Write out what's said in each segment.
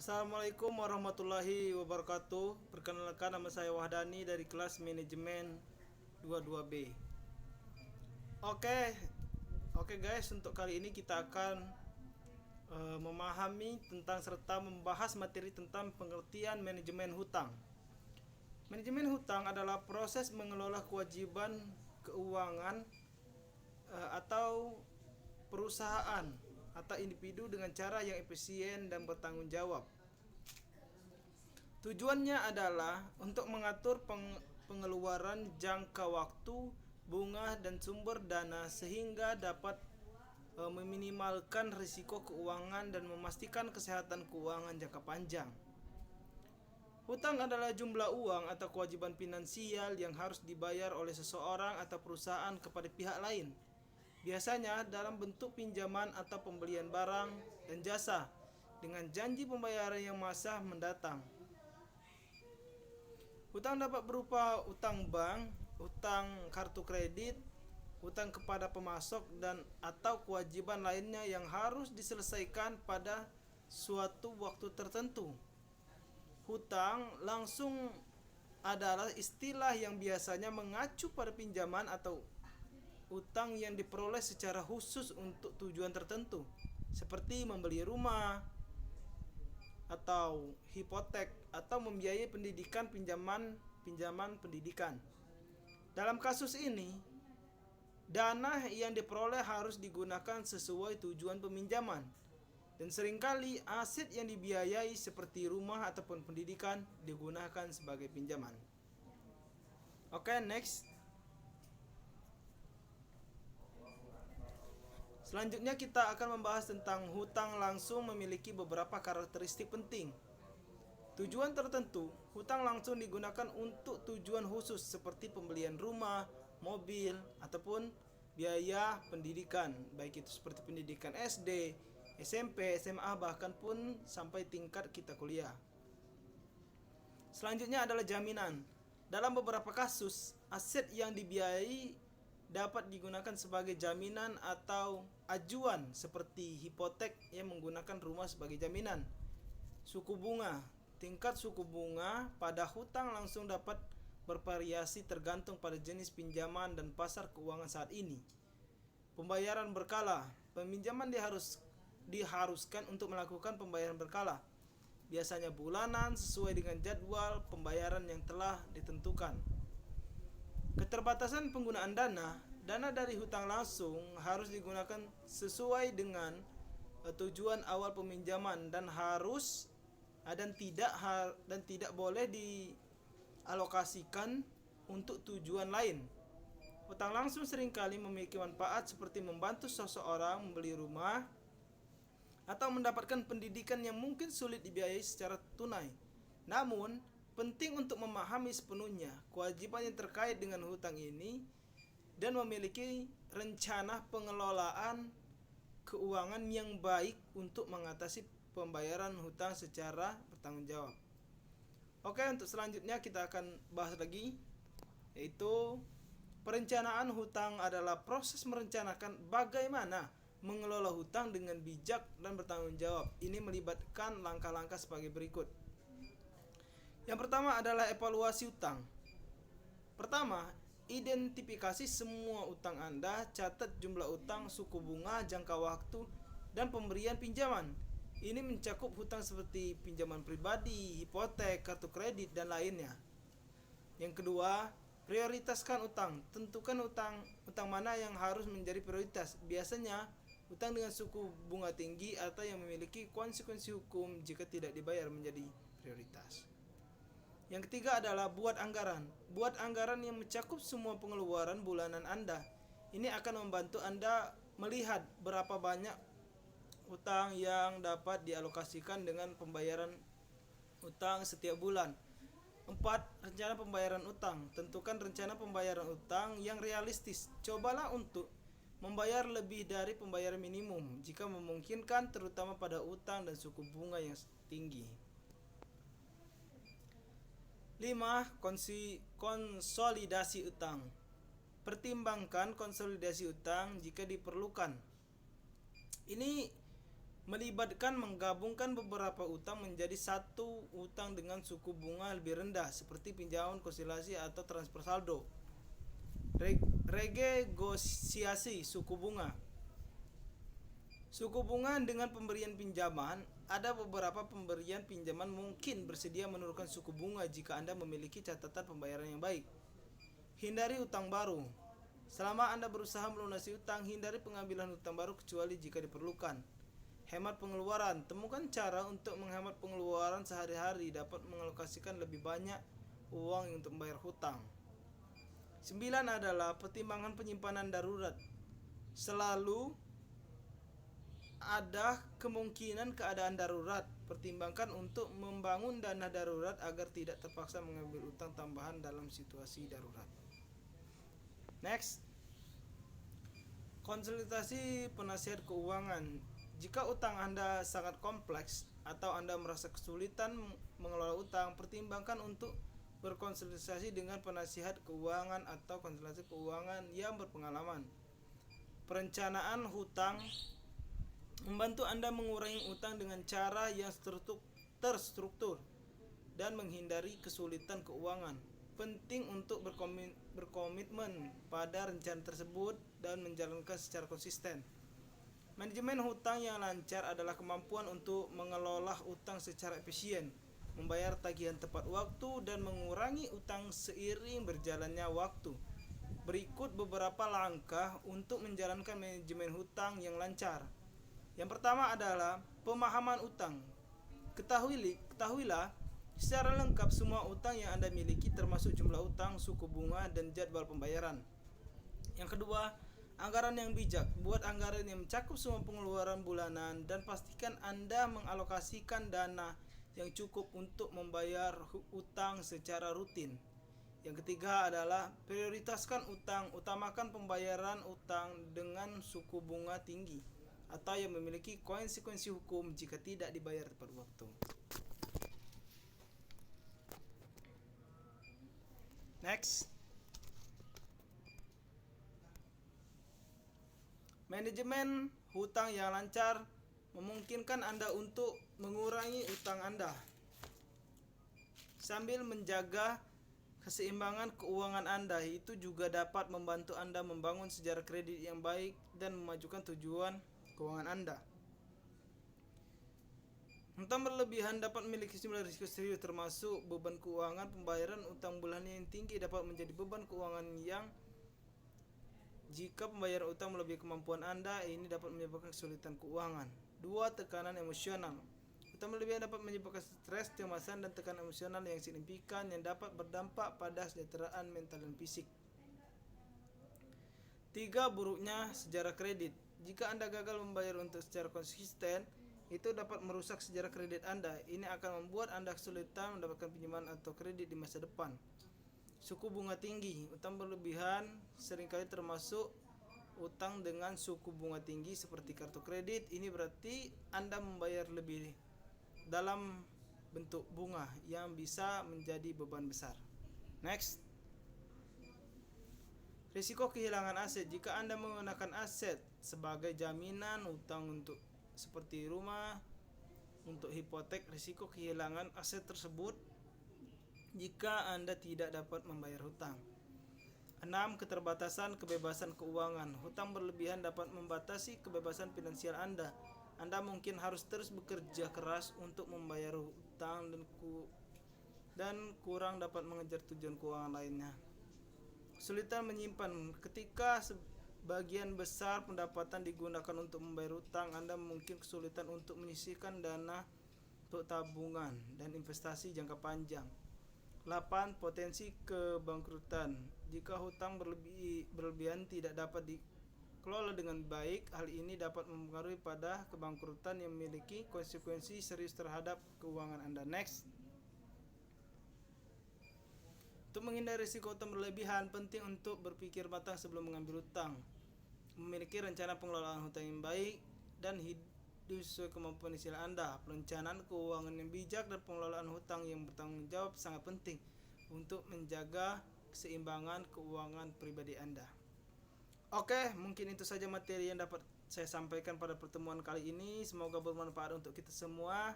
Assalamualaikum warahmatullahi wabarakatuh. Perkenalkan, nama saya Wahdani dari kelas manajemen 22B. Oke, oke guys, untuk kali ini kita akan memahami tentang serta membahas materi tentang pengertian manajemen hutang. Manajemen hutang adalah proses mengelola kewajiban keuangan atau perusahaan atau individu dengan cara yang efisien dan bertanggung jawab. Tujuannya adalah untuk mengatur pengeluaran jangka waktu, bunga, dan sumber dana sehingga dapat meminimalkan risiko keuangan dan memastikan kesehatan keuangan jangka panjang. Hutang adalah jumlah uang atau kewajiban finansial yang harus dibayar oleh seseorang atau perusahaan kepada pihak lain, biasanya dalam bentuk pinjaman atau pembelian barang dan jasa dengan janji pembayaran yang masa mendatang. Hutang dapat berupa utang bank, utang kartu kredit, hutang kepada pemasok, dan atau kewajiban lainnya yang harus diselesaikan pada suatu waktu tertentu. Hutang langsung adalah istilah yang biasanya mengacu pada pinjaman atau utang yang diperoleh secara khusus untuk tujuan tertentu, seperti membeli rumah atau hipotek atau membiayai pendidikan pinjaman pendidikan. Dalam kasus ini, dana yang diperoleh harus digunakan sesuai tujuan peminjaman, dan seringkali aset yang dibiayai seperti rumah ataupun pendidikan digunakan sebagai pinjaman. Oke, next. Selanjutnya kita akan membahas tentang hutang langsung memiliki beberapa karakteristik penting. Tujuan tertentu, hutang langsung digunakan untuk tujuan khusus seperti pembelian rumah, mobil, ataupun biaya pendidikan, baik itu seperti pendidikan SD, SMP, SMA, bahkan pun sampai tingkat kita kuliah. Selanjutnya adalah jaminan. Dalam beberapa kasus, aset yang dibiayai dapat digunakan sebagai jaminan atau ajuan seperti hipotek yang menggunakan rumah sebagai jaminan. Suku bunga. Tingkat suku bunga pada hutang langsung dapat bervariasi tergantung pada jenis pinjaman dan pasar keuangan saat ini. Pembayaran berkala. Peminjaman diharuskan untuk melakukan pembayaran berkala, biasanya bulanan sesuai dengan jadwal pembayaran yang telah ditentukan. Keterbatasan penggunaan dana. Dana dari hutang langsung harus digunakan sesuai dengan tujuan awal peminjaman dan tidak boleh dialokasikan untuk tujuan lain. Hutang langsung seringkali memiliki manfaat seperti membantu seseorang membeli rumah atau mendapatkan pendidikan yang mungkin sulit dibiayai secara tunai. Namun, penting untuk memahami sepenuhnya kewajiban yang terkait dengan hutang ini dan memiliki rencana pengelolaan keuangan yang baik untuk mengatasi pembayaran hutang secara bertanggung jawab. Oke, untuk selanjutnya kita akan bahas lagi, yaitu perencanaan hutang adalah proses merencanakan bagaimana mengelola hutang dengan bijak dan bertanggung jawab. Ini melibatkan langkah-langkah sebagai berikut. Yang pertama adalah evaluasi hutang. Pertama, identifikasi semua utang Anda, catat jumlah utang, suku bunga, jangka waktu, dan pemberian pinjaman. Ini mencakup hutang seperti pinjaman pribadi, hipotek, kartu kredit, dan lainnya. Yang kedua, prioritaskan utang. Tentukan utang mana yang harus menjadi prioritas. Biasanya, utang dengan suku bunga tinggi atau yang memiliki konsekuensi hukum jika tidak dibayar menjadi prioritas. Yang ketiga adalah buat anggaran. Buat anggaran yang mencakup semua pengeluaran bulanan Anda. Ini akan membantu Anda melihat berapa banyak utang yang dapat dialokasikan dengan pembayaran utang setiap bulan. 4. Rencana pembayaran utang. Tentukan rencana pembayaran utang yang realistis. Cobalah untuk membayar lebih dari pembayaran minimum jika memungkinkan, terutama pada utang dan suku bunga yang tinggi. 5. Konsolidasi utang. Pertimbangkan konsolidasi utang jika diperlukan. Ini melibatkan menggabungkan beberapa utang menjadi satu utang dengan suku bunga lebih rendah seperti pinjaman konsilasi atau transfer saldo. Renegosiasi suku bunga. Suku bunga dengan pemberian pinjaman. Ada beberapa pemberian pinjaman mungkin bersedia menurunkan suku bunga jika Anda memiliki catatan pembayaran yang baik. Hindari utang baru. Selama Anda berusaha melunasi utang, hindari pengambilan utang baru kecuali jika diperlukan. Hemat pengeluaran. Temukan cara untuk menghemat pengeluaran sehari-hari dapat mengalokasikan lebih banyak uang untuk membayar hutang. 9 adalah pertimbangan penyimpanan darurat. Selalu ada kemungkinan keadaan darurat. Pertimbangkan untuk membangun dana darurat agar tidak terpaksa mengambil utang tambahan dalam situasi darurat. Next. Konsultasi penasihat keuangan. Jika utang Anda sangat kompleks atau Anda merasa kesulitan mengelola utang, pertimbangkan untuk berkonsultasi dengan penasihat keuangan atau konsultasi keuangan yang berpengalaman. Perencanaan hutang membantu Anda mengurangi utang dengan cara yang terstruktur dan menghindari kesulitan keuangan. Penting untuk berkomitmen pada rencana tersebut dan menjalankan secara konsisten. Manajemen hutang yang lancar adalah kemampuan untuk mengelola utang secara efisien, membayar tagihan tepat waktu, dan mengurangi utang seiring berjalannya waktu. Berikut beberapa langkah untuk menjalankan manajemen hutang yang lancar. Yang pertama adalah pemahaman utang. Ketahuilah secara lengkap semua utang yang Anda miliki termasuk jumlah utang, suku bunga, dan jadwal pembayaran. Yang kedua, anggaran yang bijak. Buat anggaran yang mencakup semua pengeluaran bulanan dan pastikan Anda mengalokasikan dana yang cukup untuk membayar utang secara rutin. Yang ketiga adalah prioritaskan utang. Utamakan pembayaran utang dengan suku bunga tinggi atau yang memiliki konsekuensi hukum jika tidak dibayar tepat waktu. Next. Manajemen hutang yang lancar memungkinkan Anda untuk mengurangi utang Anda sambil menjaga keseimbangan keuangan Anda. Itu juga dapat membantu Anda membangun sejarah kredit yang baik dan memajukan tujuan keuangan Anda. Hutang berlebihan dapat memiliki sejumlah risiko serius termasuk beban keuangan. Pembayaran utang bulanan yang tinggi dapat menjadi beban keuangan yang jika pembayaran utang melebihi kemampuan Anda, ini dapat menyebabkan kesulitan keuangan. 2. Tekanan emosional. Utang berlebihan dapat menyebabkan stres, kecemasan, dan tekanan emosional yang signifikan yang dapat berdampak pada kesejahteraan mental dan fisik. 3. Buruknya sejarah kredit. Jika Anda gagal membayar untuk secara konsisten, itu dapat merusak sejarah kredit Anda. Ini akan membuat Anda kesulitan mendapatkan pinjaman atau kredit di masa depan. Suku bunga tinggi. Utang berlebihan seringkali termasuk utang dengan suku bunga tinggi seperti kartu kredit. Ini berarti Anda membayar lebih dalam bentuk bunga yang bisa menjadi beban besar. Next. Risiko kehilangan aset. Jika Anda menggunakan aset sebagai jaminan utang untuk seperti rumah, untuk hipotek, risiko kehilangan aset tersebut jika Anda tidak dapat membayar hutang. 6. Keterbatasan kebebasan keuangan. Hutang berlebihan dapat membatasi kebebasan finansial Anda. Anda mungkin harus terus bekerja keras untuk membayar hutang dan kurang dapat mengejar tujuan keuangan lainnya. Kesulitan menyimpan. Ketika sebagian besar pendapatan digunakan untuk membayar hutang, Anda mungkin kesulitan untuk menyisihkan dana untuk tabungan dan investasi jangka panjang. 8. Potensi kebangkrutan. Jika hutang berlebihan tidak dapat dikelola dengan baik, hal ini dapat mempengaruhi pada kebangkrutan yang memiliki konsekuensi serius terhadap keuangan Anda. Next. Untuk menghindari risiko hutang berlebihan, penting untuk berpikir matang sebelum mengambil hutang. Memiliki rencana pengelolaan hutang yang baik dan hidup sesuai kemampuan finansial Anda. Perencanaan keuangan yang bijak dan pengelolaan hutang yang bertanggung jawab sangat penting untuk menjaga keseimbangan keuangan pribadi Anda. Oke, mungkin itu saja materi yang dapat saya sampaikan pada pertemuan kali ini. Semoga bermanfaat untuk kita semua.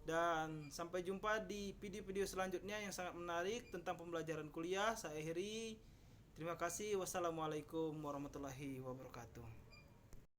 Dan sampai jumpa di video-video selanjutnya yang sangat menarik tentang pembelajaran kuliah. Saya akhiri. Terima kasih. Wassalamualaikum warahmatullahi wabarakatuh.